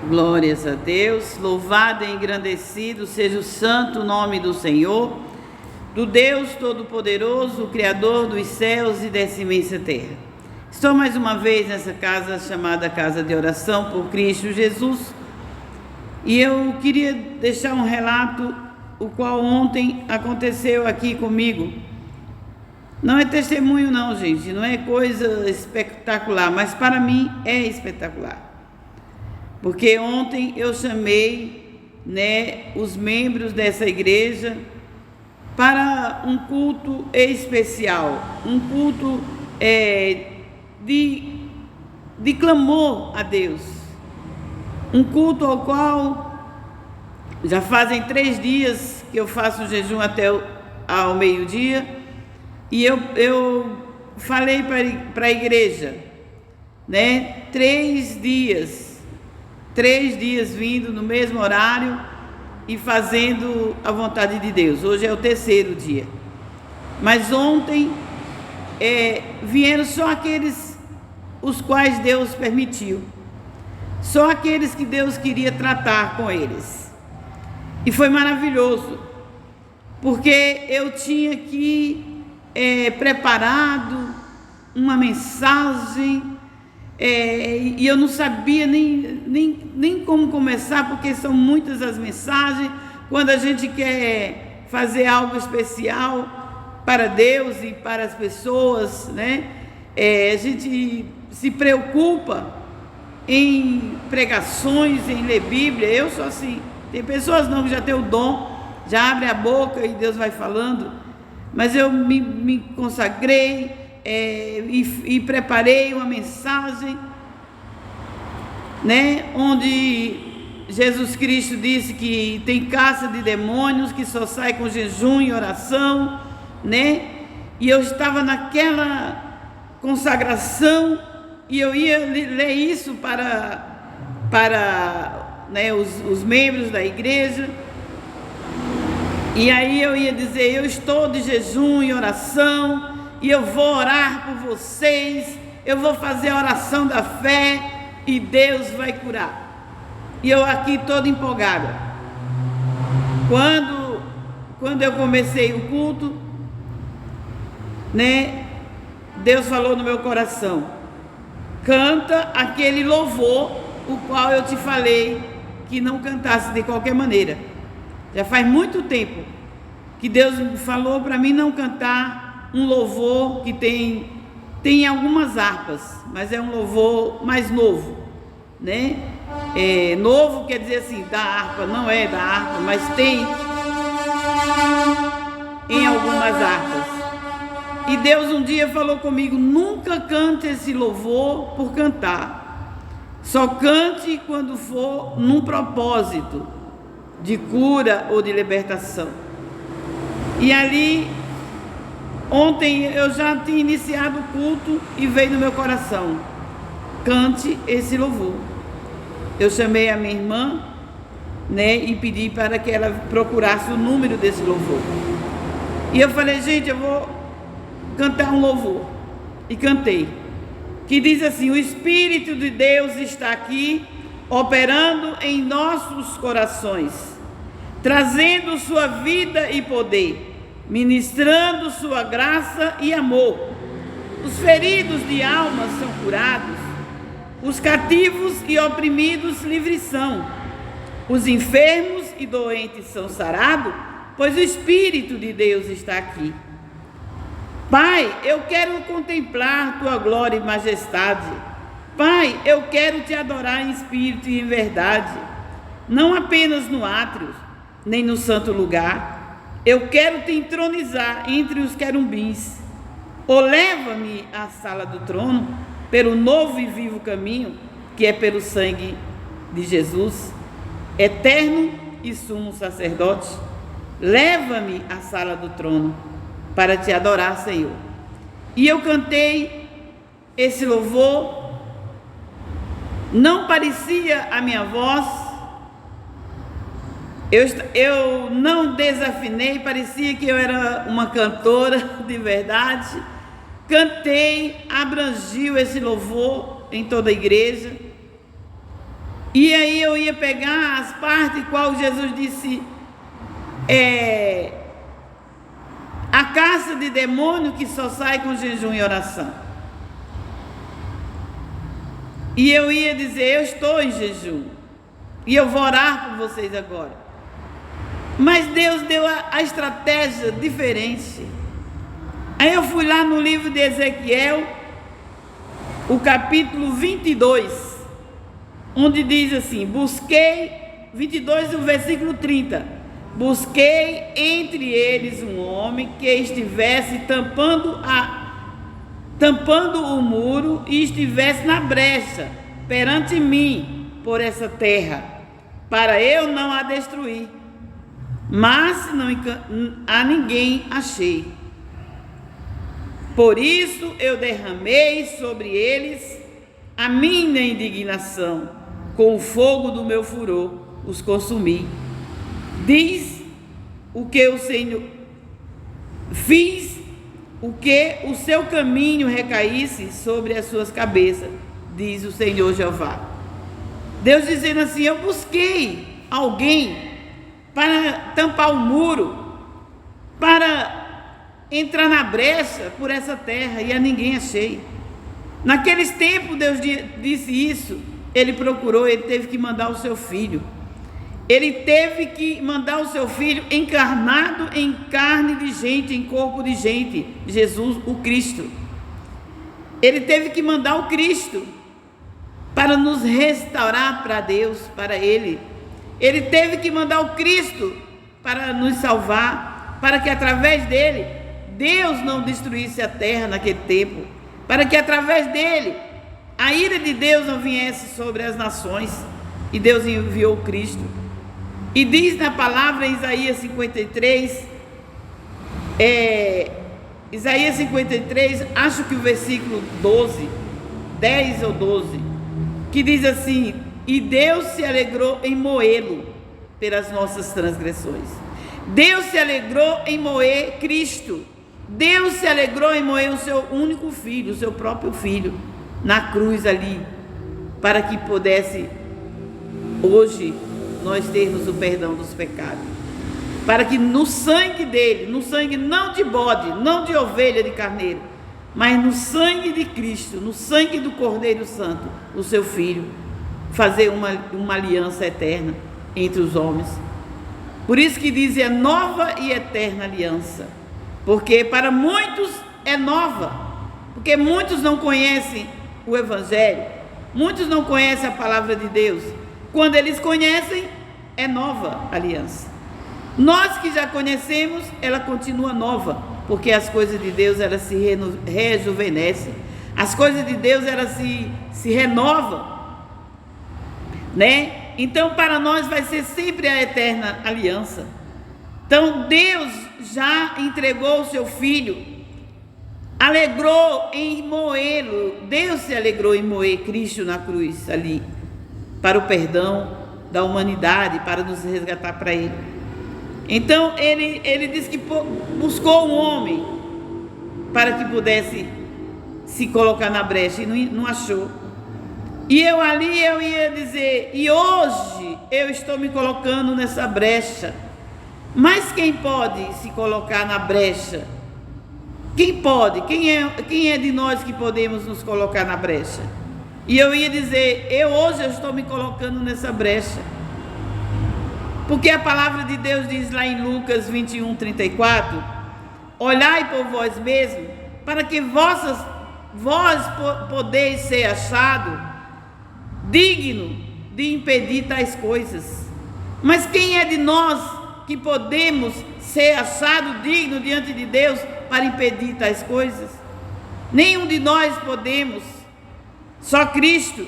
Glórias a Deus, louvado e engrandecido seja o santo nome do Senhor, do Deus Todo-Poderoso, Criador dos céus e dessa imensa terra. Estou mais uma vez nessa casa chamada Casa de Oração por Cristo Jesus, e eu queria deixar um relato, o qual ontem aconteceu aqui comigo. Não é testemunho não, gente, não é coisa espetacular, mas para mim é espetacular. Porque ontem eu chamei, os membros dessa igreja para um culto especial, um culto de clamor a Deus, um culto ao qual já fazem 3 dias que eu faço jejum até ao meio-dia, e eu falei para a igreja, 3 dias vindo no mesmo horário e fazendo a vontade de Deus. Hoje é o 3º dia. Mas ontem vieram só aqueles os quais Deus permitiu. Só aqueles que Deus queria tratar com eles. E foi maravilhoso, porque eu tinha aqui preparado uma mensagem, e eu não sabia nem como começar, porque são muitas as mensagens. Quando a gente quer fazer algo especial para Deus e para as pessoas, a gente se preocupa em pregações, em ler Bíblia. Eu sou assim. Tem pessoas não que já tem o dom, já abre a boca e Deus vai falando, mas eu me consagrei, e preparei uma mensagem, onde Jesus Cristo disse que tem caça de demônios que só sai com jejum e oração, e eu estava naquela consagração, e eu ia ler isso para os membros da igreja, e aí eu ia dizer: eu estou de jejum e oração, e eu vou orar por vocês, eu vou fazer a oração da fé e Deus vai curar. E eu aqui toda empolgada. Quando eu comecei o culto, Deus falou no meu coração: canta aquele louvor, o qual eu te falei que não cantasse de qualquer maneira. Já faz muito tempo que Deus falou para mim não cantar um louvor que tem algumas harpas, mas é um louvor mais novo, novo quer dizer assim, da harpa, não é da harpa, mas tem em algumas harpas. E Deus um dia falou comigo: nunca cante esse louvor por cantar, só cante quando for num propósito de cura ou de libertação. E ali, ontem eu já tinha iniciado o culto e veio no meu coração: cante esse louvor. Eu chamei a minha irmã, e pedi para que ela procurasse o número desse louvor. E eu falei: gente, eu vou cantar um louvor. E cantei, que diz assim: o Espírito de Deus está aqui, operando em nossos corações, trazendo sua vida e poder, ministrando sua graça e amor. Os feridos de alma são curados, os cativos e oprimidos livres são, os enfermos e doentes são sarados, pois o Espírito de Deus está aqui. Pai, eu quero contemplar tua glória e majestade. Pai, eu quero te adorar em espírito e em verdade, não apenas no átrio, nem no santo lugar. Eu quero te entronizar entre os querubins. Ou leva-me à sala do trono, pelo novo e vivo caminho, que é pelo sangue de Jesus, eterno e sumo sacerdote. Leva-me à sala do trono, para te adorar, Senhor. E eu cantei esse louvor. Não parecia a minha voz, eu não desafinei, parecia que eu era uma cantora de verdade. Cantei, abrangiu esse louvor em toda a igreja. E aí eu ia pegar as partes qual Jesus disse, a caça de demônio que só sai com jejum e oração. E eu ia dizer, eu estou em jejum, e eu vou orar por vocês agora. Mas Deus deu a estratégia diferente. Aí eu fui lá no livro de Ezequiel, o capítulo 22, onde diz assim, busquei, 22, o versículo 30, busquei entre eles um homem que estivesse tampando o muro e estivesse na brecha perante mim por essa terra, para eu não a destruir. Mas não a ninguém achei. Por isso eu derramei sobre eles a minha indignação, com o fogo do meu furor os consumi. Diz o que o Senhor fiz, o que o seu caminho recaísse sobre as suas cabeças, diz o Senhor Jeová. Deus dizendo assim, eu busquei alguém para tampar o muro, para entrar na brecha por essa terra, e a ninguém achei. Naqueles tempos Deus disse isso, ele procurou, ele teve que mandar o seu filho. Ele teve que mandar o seu filho encarnado em carne de gente, em corpo de gente, Jesus, o Cristo. Ele teve que mandar o Cristo para nos restaurar para Deus, para Ele. Ele teve que mandar o Cristo para nos salvar, para que através dele, Deus não destruísse a terra naquele tempo, para que através dele, a ira de Deus não viesse sobre as nações, e Deus enviou o Cristo. E diz na palavra em Isaías 53, Isaías 53, acho que o versículo 12, 10 ou 12, que diz assim, e Deus se alegrou em moê-lo pelas nossas transgressões. Deus se alegrou em moer Cristo. Deus se alegrou em moer o seu único filho, o seu próprio filho, na cruz ali, para que pudesse hoje nós termos o perdão dos pecados. Para que no sangue dele, no sangue não de bode, não de ovelha, de carneiro, mas no sangue de Cristo, no sangue do Cordeiro Santo, o seu filho, fazer uma aliança eterna entre os homens. Por isso que diz, é nova e eterna aliança, porque para muitos é nova, porque muitos não conhecem o Evangelho, muitos não conhecem a palavra de Deus. Quando eles conhecem, é nova aliança. Nós que já conhecemos, ela continua nova, porque as coisas de Deus, elas se rejuvenescem, as coisas de Deus, elas se renovam, né? Então para nós vai ser sempre a eterna aliança. Então Deus já entregou o seu filho, alegrou em moê-lo. Deus se alegrou em moer Cristo na cruz ali, para o perdão da humanidade, para nos resgatar para ele. Então ele diz que buscou um homem para que pudesse se colocar na brecha, e não achou. E eu ia dizer, e hoje eu estou me colocando nessa brecha. Mas quem pode se colocar na brecha? Quem pode? Quem é de nós que podemos nos colocar na brecha? E eu ia dizer, hoje eu estou me colocando nessa brecha. Porque a palavra de Deus diz lá em Lucas 21, 34, olhai por vós mesmos, para que vós podeis ser achados digno de impedir tais coisas. Mas quem é de nós que podemos ser achado digno diante de Deus para impedir tais coisas? Nenhum de nós podemos, só Cristo.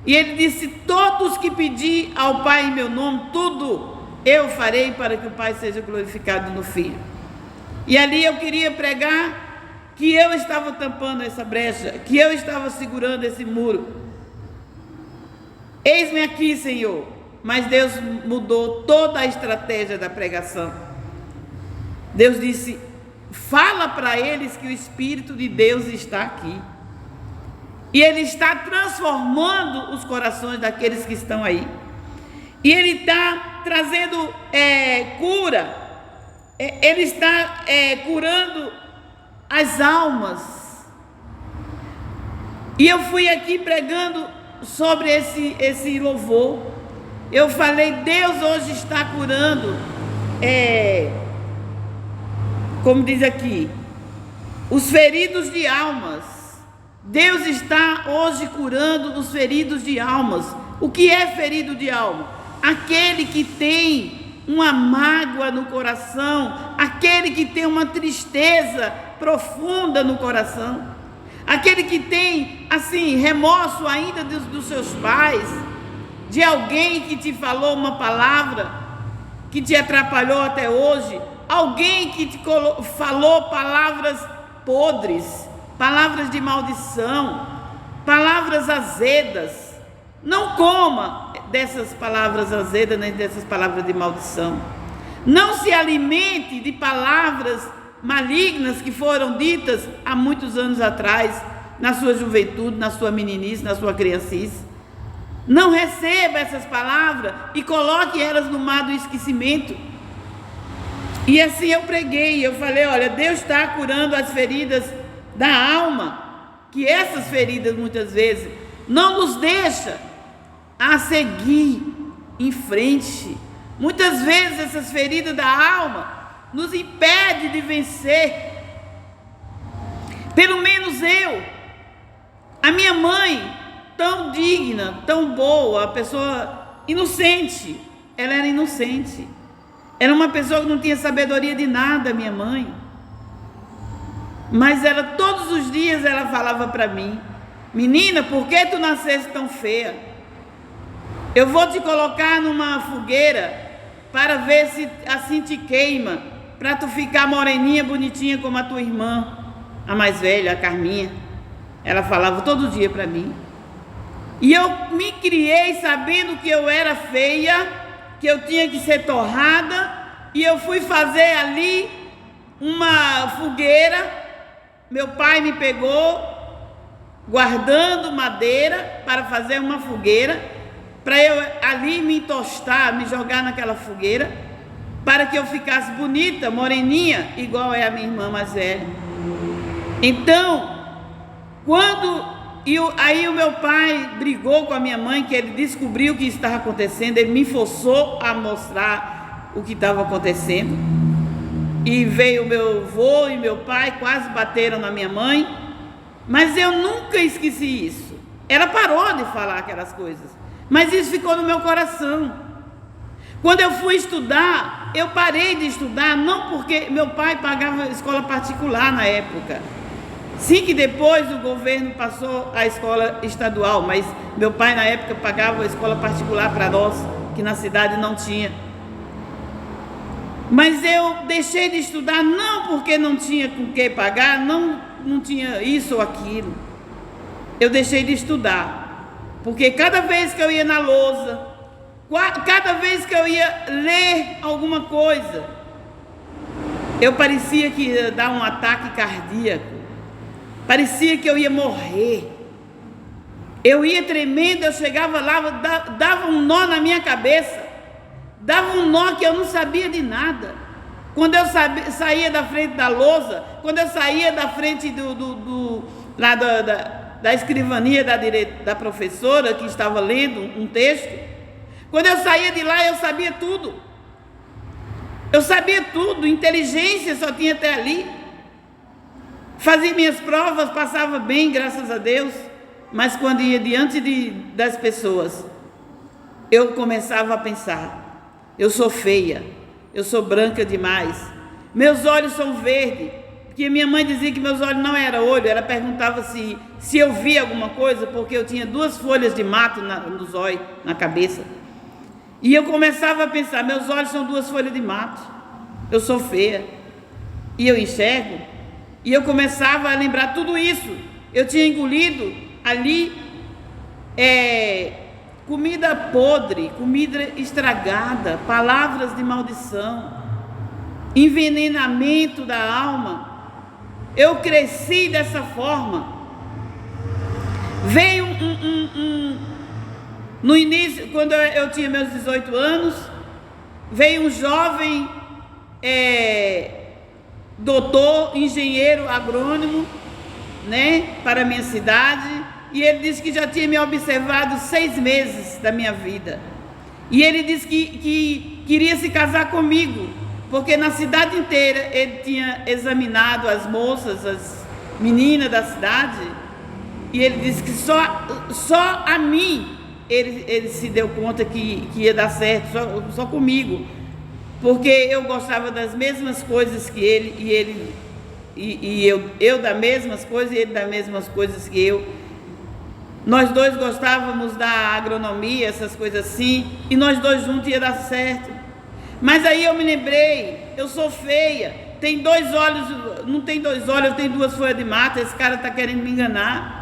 E ele disse, todos que pedir ao Pai em meu nome, tudo eu farei para que o Pai seja glorificado no Filho. E ali eu queria pregar que eu estava tampando essa brecha, que eu estava segurando esse muro. Eis-me aqui, Senhor. Mas Deus mudou toda a estratégia da pregação. Deus disse, fala para eles que o Espírito de Deus está aqui. E Ele está transformando os corações daqueles que estão aí. E Ele está trazendo cura. Ele está curando as almas. E eu fui aqui pregando sobre esse louvor. Eu falei, Deus hoje está curando, como diz aqui, os feridos de almas. Deus está hoje curando os feridos de almas. O que é ferido de alma? Aquele que tem uma mágoa no coração, aquele que tem uma tristeza profunda no coração, aquele que tem, assim, remorso ainda dos seus pais, de alguém que te falou uma palavra que te atrapalhou até hoje, alguém que te falou palavras podres, palavras de maldição, palavras azedas. Não coma dessas palavras azedas, nem dessas palavras de maldição. Não se alimente de palavras malignas que foram ditas há muitos anos atrás, na sua juventude, na sua meninice, na sua criancice. Não receba essas palavras e coloque elas no mar do esquecimento. E assim eu preguei, eu falei, olha, Deus está curando as feridas da alma, que essas feridas muitas vezes não nos deixam a seguir em frente. Muitas vezes essas feridas da alma nos impedem de vencer. Pelo menos a minha mãe, tão digna, tão boa, a pessoa inocente, ela era inocente. Era uma pessoa que não tinha sabedoria de nada, minha mãe. Mas ela, todos os dias, ela falava para mim, menina, por que tu nasceste tão feia? Eu vou te colocar numa fogueira para ver se assim te queima, para tu ficar moreninha, bonitinha como a tua irmã, a mais velha, a Carminha. Ela falava todo dia para mim. E eu me criei sabendo que eu era feia, que eu tinha que ser torrada, e eu fui fazer ali uma fogueira. Meu pai me pegou guardando madeira para fazer uma fogueira, para eu ali me tostar, me jogar naquela fogueira, para que eu ficasse bonita, moreninha, igual é a minha irmã mais velha. Então, aí o meu pai brigou com a minha mãe, que ele descobriu o que estava acontecendo, ele me forçou a mostrar o que estava acontecendo. E veio meu avô e meu pai, quase bateram na minha mãe, mas eu nunca esqueci isso. Ela parou de falar aquelas coisas, mas isso ficou no meu coração. Quando eu fui estudar, eu parei de estudar, não porque meu pai pagava escola particular na época. Sim, que depois o governo passou a escola estadual, mas meu pai na época pagava a escola particular para nós, que na cidade não tinha. Mas eu deixei de estudar não porque não tinha com que pagar, não tinha isso ou aquilo. Eu deixei de estudar, porque cada vez que eu ia na lousa, cada vez que eu ia ler alguma coisa, eu parecia que ia dar um ataque cardíaco. Parecia que eu ia morrer. Eu ia tremendo, eu chegava lá, dava um nó na minha cabeça. Dava um nó que eu não sabia de nada. Quando eu saía da frente da lousa, quando eu saía da frente lá da escrivania da professora que estava lendo um texto, quando eu saía de lá, eu sabia tudo. Eu sabia tudo, inteligência só tinha até ali. Fazia minhas provas, passava bem, graças a Deus, mas quando ia diante das pessoas, eu começava a pensar, eu sou feia, eu sou branca demais, meus olhos são verdes, porque minha mãe dizia que meus olhos não eram olho, ela perguntava se eu via alguma coisa, porque eu tinha 2 folhas de mato nos olhos, na cabeça, e eu começava a pensar, meus olhos são 2 folhas de mato, eu sou feia, e eu enxergo. E eu começava a lembrar tudo isso. Eu tinha engolido ali comida podre, comida estragada, palavras de maldição, envenenamento da alma. Eu cresci dessa forma. Veio no início, quando eu tinha meus 18 anos, veio um jovem doutor, engenheiro agrônomo, né, para a minha cidade, e ele disse que já tinha me observado 6 meses da minha vida. E ele disse que queria se casar comigo, porque na cidade inteira ele tinha examinado as moças, as meninas da cidade, e ele disse que só a mim ele se deu conta que ia dar certo, só comigo, porque eu gostava das mesmas coisas que ele, e eu das mesmas coisas, e ele das mesmas coisas que eu. Nós dois gostávamos da agronomia, essas coisas assim, e nós dois juntos ia dar certo. Mas aí eu me lembrei, eu sou feia, tem 2 olhos, não tem 2 olhos, eu tenho 2 folhas de mata, esse cara está querendo me enganar.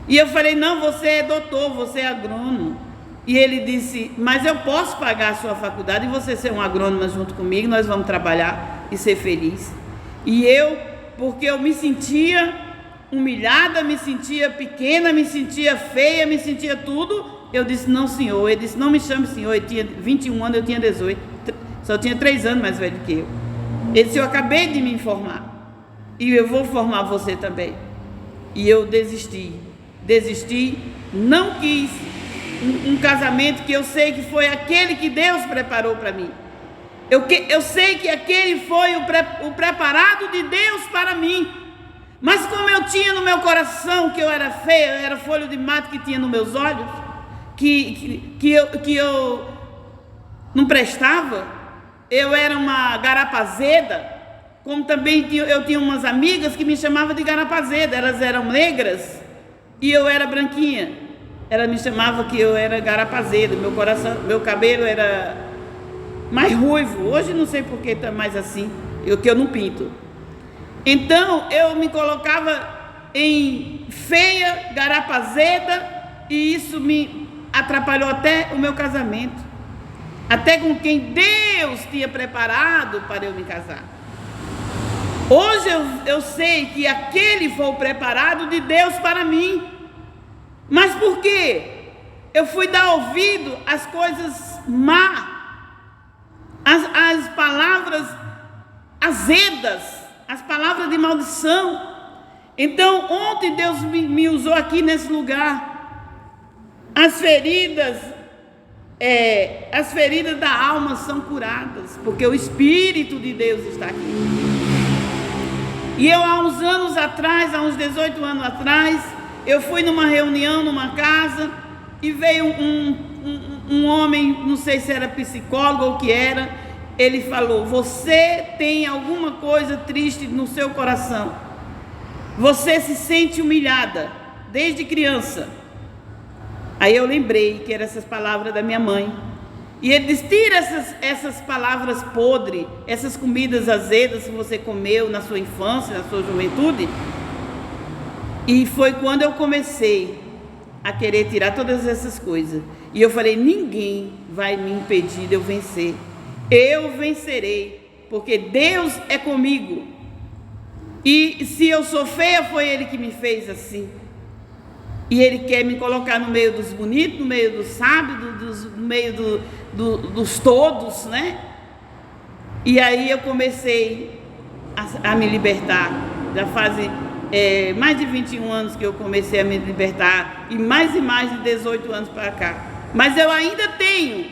E eu falei, não, você é doutor, você é agrônomo. E ele disse, mas eu posso pagar a sua faculdade e você ser um agrônomo junto comigo, nós vamos trabalhar e ser feliz. E eu, porque eu me sentia humilhada, me sentia pequena, me sentia feia, me sentia tudo, eu disse, não senhor. Ele disse, não me chame senhor. Ele tinha 21 anos, eu tinha 18, só tinha 3 anos mais velho que eu. Ele disse, eu acabei de me formar e eu vou formar você também. E eu desisti, não quis um casamento que eu sei que foi aquele que Deus preparou para mim. Eu sei que aquele foi o preparado de Deus para mim. Mas como eu tinha no meu coração que eu era feia, eu era folha de mato que tinha nos meus olhos, que eu não prestava, eu era uma garapazeda, como também eu tinha umas amigas que me chamavam de garapazeda, elas eram negras e eu era branquinha, ela me chamava que eu era garapazeda, meu cabelo era mais ruivo, hoje não sei por que está mais assim, que eu não pinto. Então eu me colocava em feia, garapazeda, e isso me atrapalhou até o meu casamento, até com quem Deus tinha preparado para eu me casar. Hoje eu sei que aquele foi o preparado de Deus para mim. Mas por quê? Eu fui dar ouvido às coisas má, às palavras azedas, as palavras de maldição. Então ontem Deus me usou aqui nesse lugar. As feridas da alma são curadas, porque o Espírito de Deus está aqui. E eu há uns anos atrás, há uns 18 anos atrás, eu fui numa reunião, numa casa, e veio um homem, não sei se era psicólogo ou o que era. Ele falou, você tem alguma coisa triste no seu coração, você se sente humilhada desde criança. Aí eu lembrei que eram essas palavras da minha mãe, e ele disse, tira essas palavras podres, essas comidas azedas que você comeu na sua infância, na sua juventude. E foi quando eu comecei a querer tirar todas essas coisas, e eu falei, ninguém vai me impedir de eu vencer. Eu vencerei, porque Deus é comigo. E se eu sou feia, foi Ele que me fez assim. E Ele quer me colocar no meio dos bonitos, no meio dos sábios, no meio dos todos, né? E aí eu comecei a me libertar. Já fazem mais de 21 anos que eu comecei a me libertar, e mais de 18 anos para cá. Mas eu ainda tenho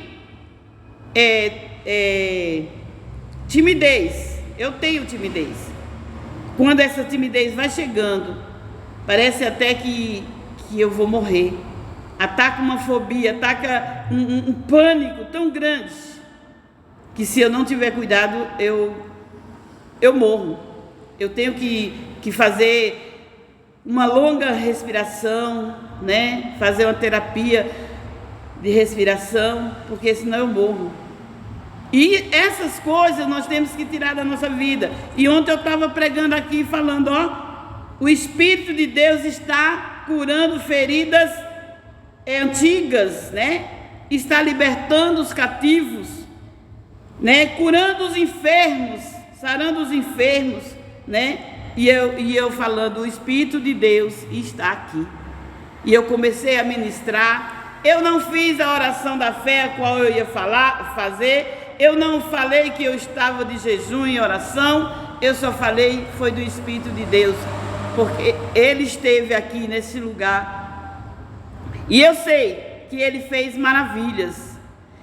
timidez. Eu tenho timidez. Quando essa timidez vai chegando, parece até que eu vou morrer. Ataca uma fobia, ataca um pânico tão grande, que se eu não tiver cuidado, eu morro. Eu tenho que fazer uma longa respiração, né? Fazer uma terapia de respiração, porque senão eu morro. E essas coisas nós temos que tirar da nossa vida. E ontem eu estava pregando aqui falando, o Espírito de Deus está curando feridas antigas, né? Está libertando os cativos, né? Curando os enfermos, sarando os enfermos, né? E eu falando, o Espírito de Deus está aqui. E eu comecei a ministrar. Eu não fiz a oração da fé a qual eu ia fazer. Eu não falei que eu estava de jejum e oração. Eu só falei, foi do Espírito de Deus. Porque Ele esteve aqui nesse lugar. E eu sei que Ele fez maravilhas.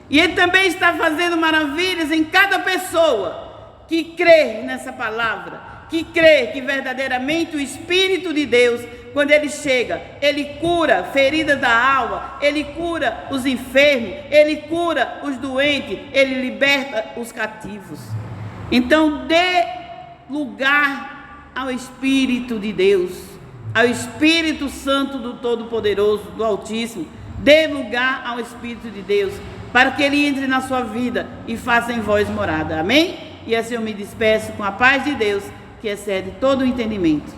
E Ele também está fazendo maravilhas em cada pessoa que crê nessa palavra. Que crê que verdadeiramente o Espírito de Deus, quando Ele chega, Ele cura feridas da alma, Ele cura os enfermos, Ele cura os doentes, Ele liberta os cativos. Então dê lugar ao Espírito de Deus, ao Espírito Santo do Todo-Poderoso, do Altíssimo. Dê lugar ao Espírito de Deus, para que Ele entre na sua vida e faça em vós morada. Amém? E assim eu me despeço com a paz de Deus, que excede todo o entendimento.